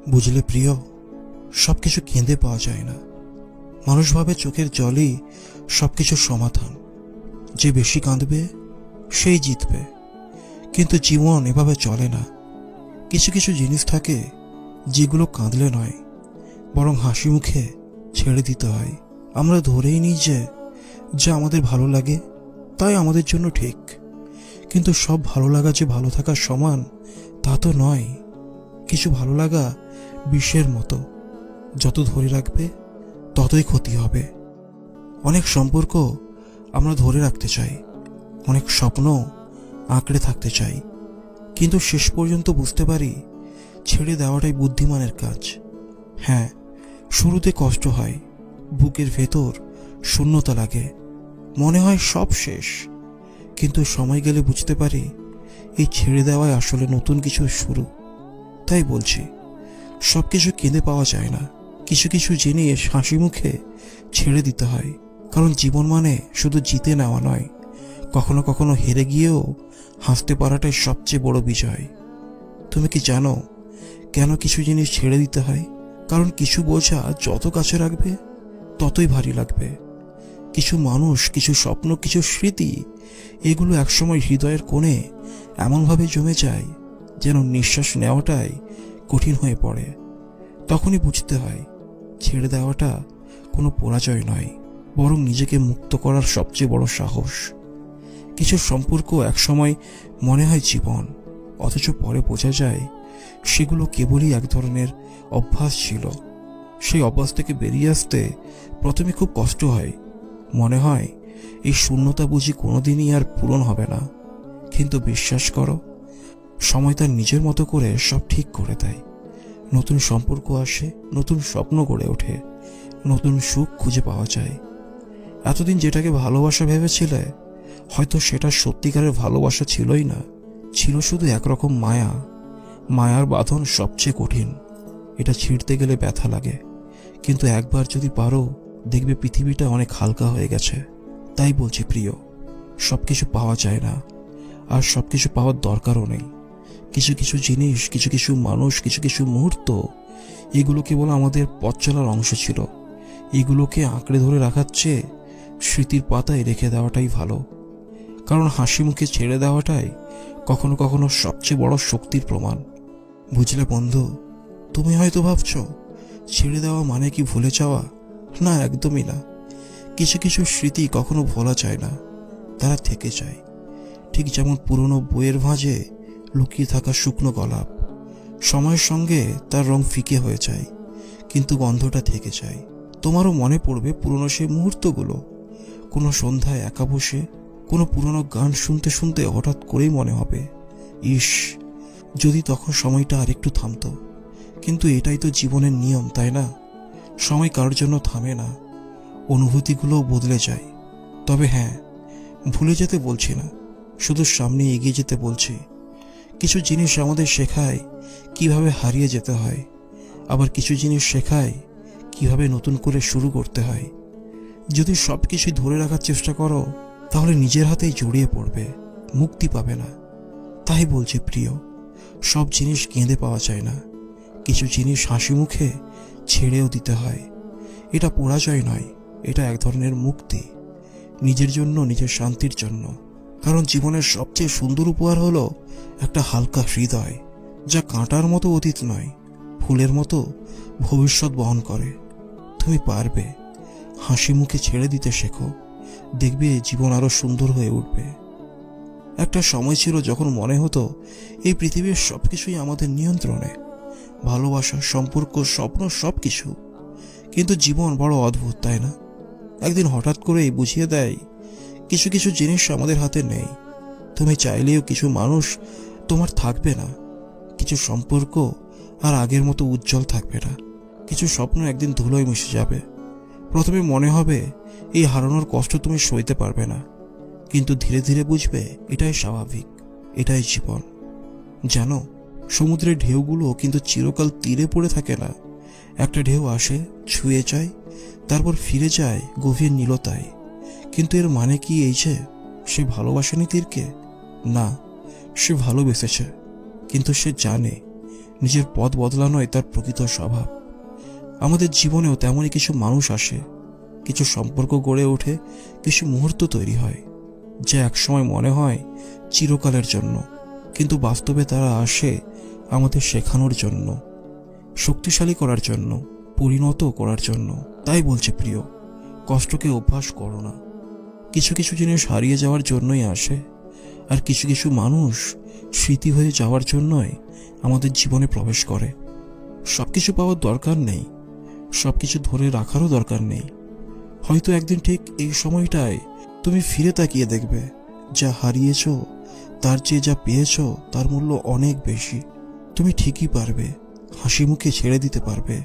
বুঝলে প্রিয়, সবকিছু কেঁদে পাওয়া যায় না। মানুষ ভাবে চোখের জলই সবকিছুর সমাধান, যে বেশি কাঁদবে সেই জিতবে। কিন্তু জীবন এভাবে চলে না। কিছু কিছু জিনিস থাকে যেগুলো কাঁদলে নয়, বরং হাসি মুখে ছেড়ে দিতে হয়। আমরা ধরেই নিই যে যা আমাদের ভালো লাগে তাই আমাদের জন্য ঠিক, কিন্তু সব ভালো লাগা যে ভালো থাকার সমান তা তো নয়। কিছু ভালো লাগা বিষের মতো, যত ধরে রাখবে ততই ক্ষতি হবে। অনেক সম্পর্ক আমরা ধরে রাখতে চাই, অনেক স্বপ্ন আঁকড়ে থাকতে চাই, কিন্তু শেষ পর্যন্ত বুঝতে পারি ছেড়ে দেওয়াটাই বুদ্ধিমানের কাজ। হ্যাঁ, শুরুতে কষ্ট হয়, বুকের ভেতর শূন্যতা লাগে, মনে হয় সব শেষ। কিন্তু সময় গেলে বুঝতে পারি এই ছেড়ে দেওয়াই আসলে নতুন কিছু শুরু। তাই বলছি, সবকিছু কেঁদে পাওয়া যায় না। কিছু কিছু জিনিস হাসি মুখে ছেড়ে দিতে হয়, কারণ জীবন মানে শুধু জিতে নেওয়া নয়, কখনো কখনো হেরে গিয়েও হাসতে পারাটাই সবচেয়ে বড় বিজয়। তুমি কি জানো কেন কিছু জিনিস ছেড়ে দিতে হয়? কারণ কিছু বোঝা যত কাছে রাখবে ততই ভারী লাগবে। কিছু মানুষ, কিছু স্বপ্ন, কিছু স্মৃতি, এগুলো একসময় হৃদয়ের কোণে এমনভাবে জমে যায় যেন নিঃশ্বাস নেওয়াটাই কঠিন হয়ে পড়ে। তখনই বুঝতে হয় ছেড়ে দেওয়াটা কোনো পরাজয় নয়, বরং নিজেকে মুক্ত করার সবচেয়ে বড় সাহস। কিছু সম্পর্ক একসময় মনে হয় জীবন, অথচ পরে বোঝা যায় সেগুলো কেবলই এক ধরনের অভ্যাস ছিল। সেই অভ্যাস থেকে বেরিয়ে আসতে প্রথমে খুব কষ্ট হয়, মনে হয় এই শূন্যতা বুঝি কোনোদিনই আর পূরণ হবে না। কিন্তু বিশ্বাস করো, সময় তার নিজের মতো করে সব ঠিক করে দেয়। নতুন সম্পর্ক আসে, নতুন স্বপ্ন গড়ে ওঠে, নতুন সুখ খুঁজে পাওয়া যায়। এতদিন যেটাকে ভালোবাসা ভেবেছিলে, হয়তো সেটা সত্যিকারের ভালোবাসা ছিলই না, ছিল শুধু একরকম মায়া। মায়ার বাঁধন সবচেয়ে কঠিন, এটা ছিঁড়তে গেলে ব্যথা লাগে, কিন্তু একবার যদি পারো দেখবে পৃথিবীটা অনেক হালকা হয়ে গেছে। তাই বলছি প্রিয়, সবকিছু পাওয়া যায় না, আর সবকিছু পাওয়ার দরকারও নেই। কিছু কিছু জিনিস, কিছু কিছু মানুষ, কিছু কিছু মুহূর্ত, এগুলো কেবল আমাদের পথ চলার অংশ ছিল। এগুলোকে আঁকড়ে ধরে রাখার চেয়ে স্মৃতির পাতায় রেখে দেওয়াটাই ভালো। কারণ হাসি মুখে ছেড়ে দেওয়াটাই কখনো কখনো সবচেয়ে বড় শক্তির প্রমাণ। বুঝলে বন্ধু, তুমি হয়তো ভাবছ ছেড়ে দেওয়া মানে কি ভুলে যাওয়া? না, একদমই না। কিছু কিছু স্মৃতি কখনো ভোলা যায় না, তারা থেকে যায়। ঠিক যেমন পুরনো বইয়ের ভাঁজে লুকিয়ে থাকা শুকনো গোলাপ, সময়ের সঙ্গে তার রং ফিকে হয়ে যায়, কিন্তু গন্ধটা থেকে যায়। তোমারও মনে পড়বে পুরনো সেই মুহূর্তগুলো। কোনো সন্ধ্যায় একা বসে কোনো পুরনো গান শুনতে শুনতে হঠাৎ করেই মনে হবে, ইস, যদি তখন সময়টা আরেকটু থামতো। কিন্তু এটাই তো জীবনের নিয়ম, তাই না? সময় কারোর জন্য থামে না, অনুভূতিগুলোও বদলে যায়। তবে হ্যাঁ, ভুলে যেতে বলছি না, শুধু সামনে এগিয়ে যেতে বলছি। কিছু জিনিস আমাদের শেখায় কিভাবে হারিয়ে যেতে হয়, আবার কিছু জিনিস শেখায় কিভাবে নতুন করে শুরু করতে হয়। যদি সব কিছুই ধরে রাখার চেষ্টা করো, তাহলে নিজের হাতেই জড়িয়ে পড়বে, মুক্তি পাবে না। তাই বলছি প্রিয়, সব জিনিস কেঁদে পাওয়া যায় না, কিছু জিনিস হাসি মুখে ছেড়েও দিতে হয়। এটা পরাজয় নয়, এটা এক ধরনের মুক্তি, নিজের জন্য, নিজের শান্তির জন্য। কারণ জীবনের সবচেয়ে সুন্দর উপহার হলো একটা হালকা হৃদয়, যা কাঁটার মতো অতীত নয়, ফুলের মতো ভবিষ্যৎ বহন করে। তুমি পারবে, হাসি মুখে ছেড়ে দিতে শেখো, দেখবে জীবন আরো সুন্দর হয়ে উঠবে। একটা সময় ছিল যখন মনে হতো এই পৃথিবীর সবকিছুই আমাদের নিয়ন্ত্রণে, ভালোবাসা, সম্পর্ক, স্বপ্ন, সবকিছু। কিন্তু জীবন বড় অদ্ভুত, তাই না? একদিন হঠাৎ করেই বুঝিয়ে দেয় কিছু কিছু জিনিস আমাদের হাতে নেই। তুমি চাইলেও কিছু মানুষ তোমার থাকবে না, কিছু সম্পর্ক আর আগের মতো উজ্জ্বল থাকবে না, কিছু স্বপ্ন একদিন ধুলোয় মিশে যাবে। প্রথমে মনে হবে এই হারানোর কষ্ট তুমি সইতে পারবে না, কিন্তু ধীরে ধীরে বুঝবে এটাই স্বাভাবিক, এটাই জীবন। জানো, সমুদ্রের ঢেউগুলো কিন্তু চিরকাল তীরে পড়ে থাকে না। একটা ঢেউ আসে, ছুঁয়ে যায়, তারপর ফিরে যায় গভীর নীলতায়। কিন্তু এর মানে কি এই যে সে ভালোবাসেনি তীরকে? না, সে ভালোবেসেছে, কিন্তু সে জানে নিজের পথ বদলানোই তার প্রকৃত স্বভাব। আমাদের জীবনেও তেমনই কিছু মানুষ আসে, কিছু সম্পর্ক গড়ে ওঠে, কিছু মুহূর্ত তৈরি হয় যা একসময় মনে হয় চিরকালের জন্য, কিন্তু বাস্তবে তারা আসে আমাদের শেখানোর জন্য, শক্তিশালী করার জন্য, পরিণত করার জন্য। তাই বলছে প্রিয়, কষ্টকে অভ্যাস করো না। কিছু কিছু জিনিস হারিয়ে যাওয়ার জন্যই আসে, আর কিছু কিছু মানুষ স্মৃতি হয়ে যাওয়ার জন্যই আমাদের জীবনে প্রবেশ করে। সবকিছু পাওয়ার দরকার নেই, সবকিছু ধরে রাখারও দরকার নেই। হয়তো একদিন ঠিক এই সময়টায় তুমি ফিরে তাকিয়ে দেখবে যা হারিয়েছ তার চেয়ে যা পেয়েছ তার মূল্য অনেক বেশি। তুমি ঠিকই পারবে, হাসি মুখে ছেড়ে দিতে পারবে,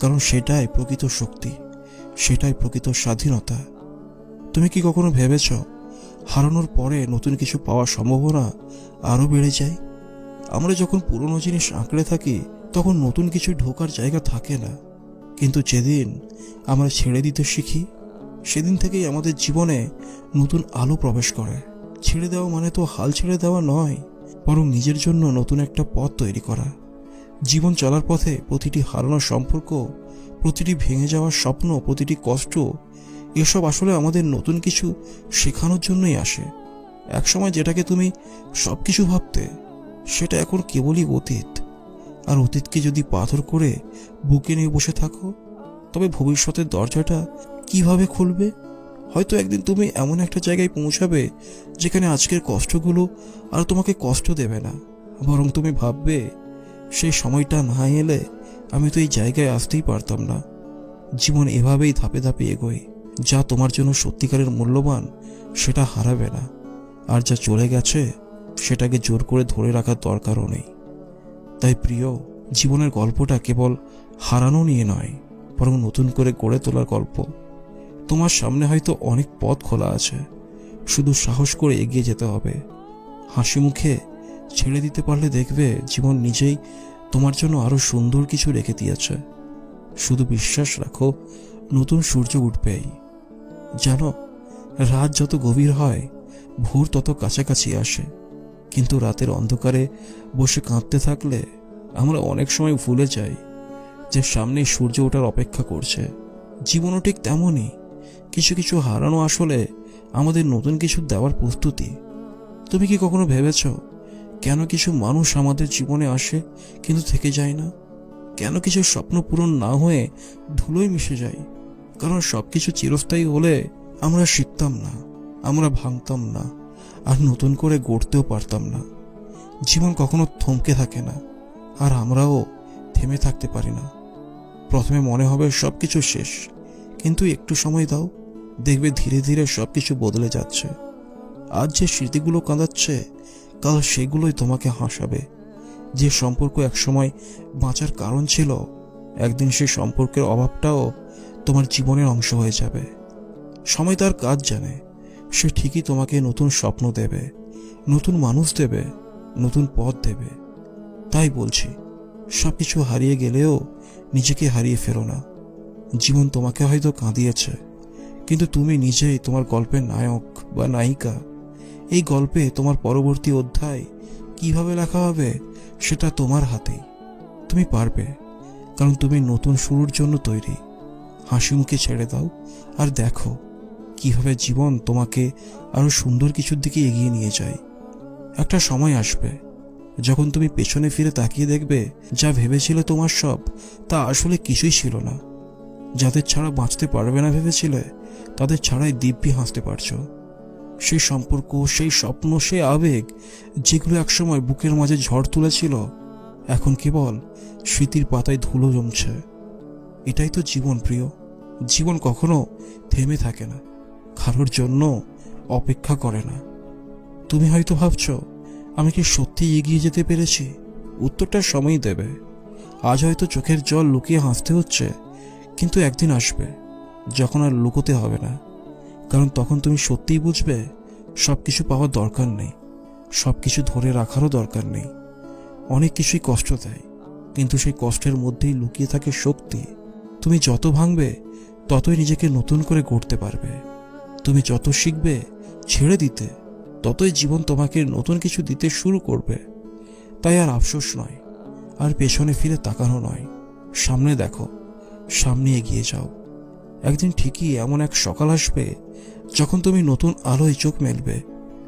কারণ সেটাই প্রকৃত শক্তি, সেটাই প্রকৃত স্বাধীনতা। তুমি কি কখনো ভেবেছ হারানোর পরে নতুন কিছু পাওয়ার সম্ভাবনা আরও বেড়ে যায়? আমরা যখন পুরনো জিনিস আঁকড়ে থাকি তখন নতুন কিছু ঢোকার জায়গা থাকে না, কিন্তু যেদিন আমরা ছেড়ে দিতে শিখি সেদিন থেকেই আমাদের জীবনে নতুন আলো প্রবেশ করে। ছেড়ে দেওয়া মানে তো হাল ছেড়ে দেওয়া নয়, বরং নিজের জন্য নতুন একটা পথ তৈরি করা। জীবন চলার পথে প্রতিটি হারানোর সম্পর্ক, প্রতিটি ভেঙে যাওয়ার স্বপ্ন, প্রতিটি কষ্ট, এসব আসলে আমাদের নতুন কিছু শেখানোর জন্যই আসে। একসময় যেটাকে তুমি সবকিছু ভাবতে, সেটা এখন কেবলই অতীত। আর অতীতকে যদি পাথর করে বুকে নিয়ে বসে থাকো, তবে ভবিষ্যতের দরজাটা কিভাবে খুলবে? হয়তো একদিন তুমি এমন একটা জায়গায় পৌঁছাবে যেখানে আজকের কষ্টগুলো আর তোমাকে কষ্ট দেবে না, বরং তুমি ভাববে সেই সময়টা না এলে আমি তো এই জায়গায় আসতেই পারতাম না। জীবন এভাবেই ধাপে ধাপে এগোয়। যা তোমার জন্য সত্যিকারের মূল্যবান সেটা হারাবে না, আর যা চলে গেছে সেটাকে জোর করে ধরে রাখার দরকারও নেই। তাই প্রিয়, জীবনের গল্পটা কেবল হারানো নিয়ে নয়, বরং নতুন করে গড়ে তোলার গল্প। তোমার সামনে হয়তো অনেক পথ খোলা আছে, শুধু সাহস করে এগিয়ে যেতে হবে। হাসি মুখে ছেড়ে দিতে পারলে দেখবে জীবন নিজেই তোমার জন্য আরো সুন্দর কিছু রেখে দিয়েছে। শুধু বিশ্বাস রাখো, নতুন সূর্য উঠবেই। জানো, রাত যত গভীর হয় ভোর তত কাছাকাছি আসে, কিন্তু রাতের অন্ধকারে বসে কাঁদতে থাকলে আমরা অনেক সময় ভুলে যাই যে সামনে সূর্য ওঠার অপেক্ষা করছে। জীবনও ঠিক তেমনই, কিছু কিছু হারানো আসলে আমাদের নতুন কিছু দেওয়ার প্রস্তুতি। তুমি কি কখনো ভেবেছ কেন কিছু মানুষ আমাদের জীবনে আসে কিন্তু থেকে যায় না? কেন কিছু স্বপ্ন পূরণ না হয়ে ধুলোয় মিশে যায়? কারণ সবকিছু চিরস্থায়ী হলে আমরা শিখতাম না, আমরা ভাঙতাম না, আর নতুন করে গড়তেও পারতাম না। জীবন কখনো থমকে থাকে না, আর আমরাও থেমে থাকতে পারি না। প্রথমে মনে হবে সবকিছু শেষ, কিন্তু একটু সময় দাও, দেখবে ধীরে ধীরে সবকিছু বদলে যাচ্ছে। আজ যে স্মৃতিগুলো কাঁদাচ্ছে, কাল সেগুলোই তোমাকে হাসাবে। যে সম্পর্ক একসময় বাঁচার কারণ ছিল, একদিন সেই সম্পর্কের অভাবটাও তোমার জীবনের অংশ হয়ে যাবে। সময় তার কাজ জানে, সে ঠিকই তোমাকে নতুন স্বপ্ন দেবে, নতুন মানুষ দেবে, নতুন পথ দেবে। তাই বলছি, সবকিছু হারিয়ে গেলেও নিজেকে হারিয়ে ফেলো না। জীবন তোমাকে হয়তো কাঁদিয়েছে, কিন্তু তুমি নিজেই তোমার গল্পের নায়ক বা নায়িকা। এই গল্পে তোমার পরবর্তী অধ্যায় কিভাবে লেখা হবে সেটা তোমার হাতেই। তুমি পারবে, কারণ তুমি নতুন শুরুর জন্য তৈরি। হাসি মুখে ছেড়ে দাও, আর দেখো কিভাবে জীবন তোমাকে আরো সুন্দর কিছুর দিকে এগিয়ে নিয়ে যায়। একটা সময় আসবে যখন তুমি পেছনে ফিরে তাকিয়ে দেখবে যা ভেবেছিলে তোমার সব, তা আসলে কিছুই ছিল না। যাদের ছাড়া বাঁচতে পারবে না ভেবেছিলে, তাদের ছাড়াই দিব্যি হাসতে পারছো। সেই সম্পর্ক, সেই স্বপ্ন, সেই আবেগ যেগুলো একসময় বুকের মাঝে ঝড় তুলেছিল, এখন কেবল স্মৃতির পাতায় ধুলো জমছে। এটাই তো জীবন প্রিয়। জীবন কখনো থেমে থাকে না, কারোর জন্য অপেক্ষা করে না। তুমি হয়তো ভাবছো, আমি কি সত্যি এগিয়ে যেতে পেরেছি? উত্তরটা সময়ই দেবে। আজ হয়তো চোখের জল লুকিয়ে হাসতে হচ্ছে, কিন্তু একদিন আসবে যখন আর লুকোতে হবে না। কারণ তখন তুমি সত্যিই বুঝবে সবকিছু পাওয়ার দরকার নেই, সবকিছু ধরে রাখারও দরকার নেই। অনেক কিছুই কষ্ট দেয়, কিন্তু সেই কষ্টের মধ্যেই লুকিয়ে থাকে শক্তি। তুমি যত ভাঙবে ততই নিজেকে নতুন করে গড়তে পারবে। তুমি যত শিখবে ছেড়ে দিতে, ততই জীবন তোমাকে নতুন কিছু দিতে শুরু করবে। তাই আর আফসোস নয়, আর পেছনে ফিরে তাকানো নয়। সামনে দেখো, সামনে এগিয়ে যাও। একদিন ঠিকই এমন এক সকাল আসবে যখন তুমি নতুন আলোয় চোখ মেলবে,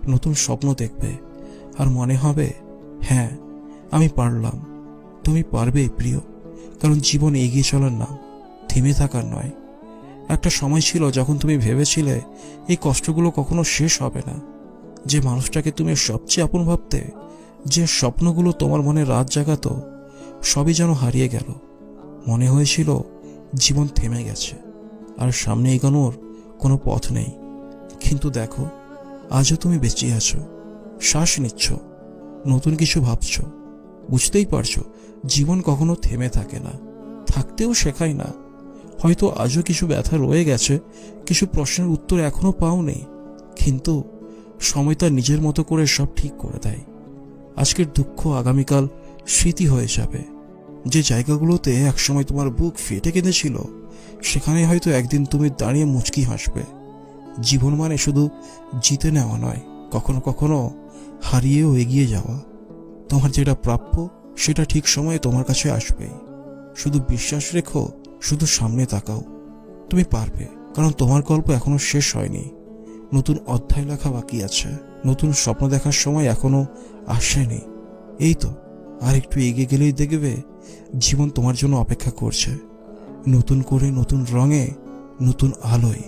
নতুন স্বপ্ন দেখবে, আর মনে হবে হ্যাঁ আমি পারলাম। তুমি পারবে প্রিয়, কারণ জীবন এগিয়ে চলার নাম, থেমে থাকার নয়। একটা সময় ছিল যখন তুমি ভেবেছিলে এই কষ্টগুলো কখনো শেষ হবে না। যে মানুষটাকে তুমি সবচেয়ে আপন ভাবতে, যে স্বপ্নগুলো তোমার মনে রাত জাগাতো, সবই যেন হারিয়ে গেল। মনে হয়েছিল জীবন থেমে গেছে আর সামনে এগোনোর কোনো পথ নেই। কিন্তু দেখো, আজও তুমি বেঁচে আছো, শ্বাস নিচ্ছ, নতুন কিছু ভাবছো। বুঝতেই পারছো জীবন কখনো থেমে থাকে না, থাকতেও শেখায় না। হয়তো আজও কিছু ব্যথা রয়ে গেছে, কিছু প্রশ্নের উত্তর এখনো পাওনি, কিন্তু সময় তার নিজের মতো করে সব ঠিক করে দেয়। আজকের দুঃখ আগামীকাল স্মৃতি হয়ে যাবে। যে জায়গাগুলোতে একসময় তোমার বুক ফেটে কেঁদেছিল, সেখানে হয়তো একদিন তুমি দাঁড়িয়ে মুচকি হাসবে। জীবন মানে শুধু জিতে নেওয়া নয়, কখনো কখনো হারিয়েও এগিয়ে যাওয়া। তোমার যেটা প্রাপ্য সেটা ঠিক সময়ে তোমার কাছে আসবেই। শুধু বিশ্বাস রেখো, শুধু সামনে তাকাও। তুমি পারবে, কারণ তোমার গল্প এখনো শেষ হয়নি। নতুন অধ্যায় লেখা বাকি আছে, নতুন স্বপ্ন দেখার সময় এখনো আসেনি। এই তো আর একটু এগিয়ে গেলেই দেখবে জীবন তোমার জন্য অপেক্ষা করছে, নতুন করে, নতুন রঙে, নতুন আলোয়।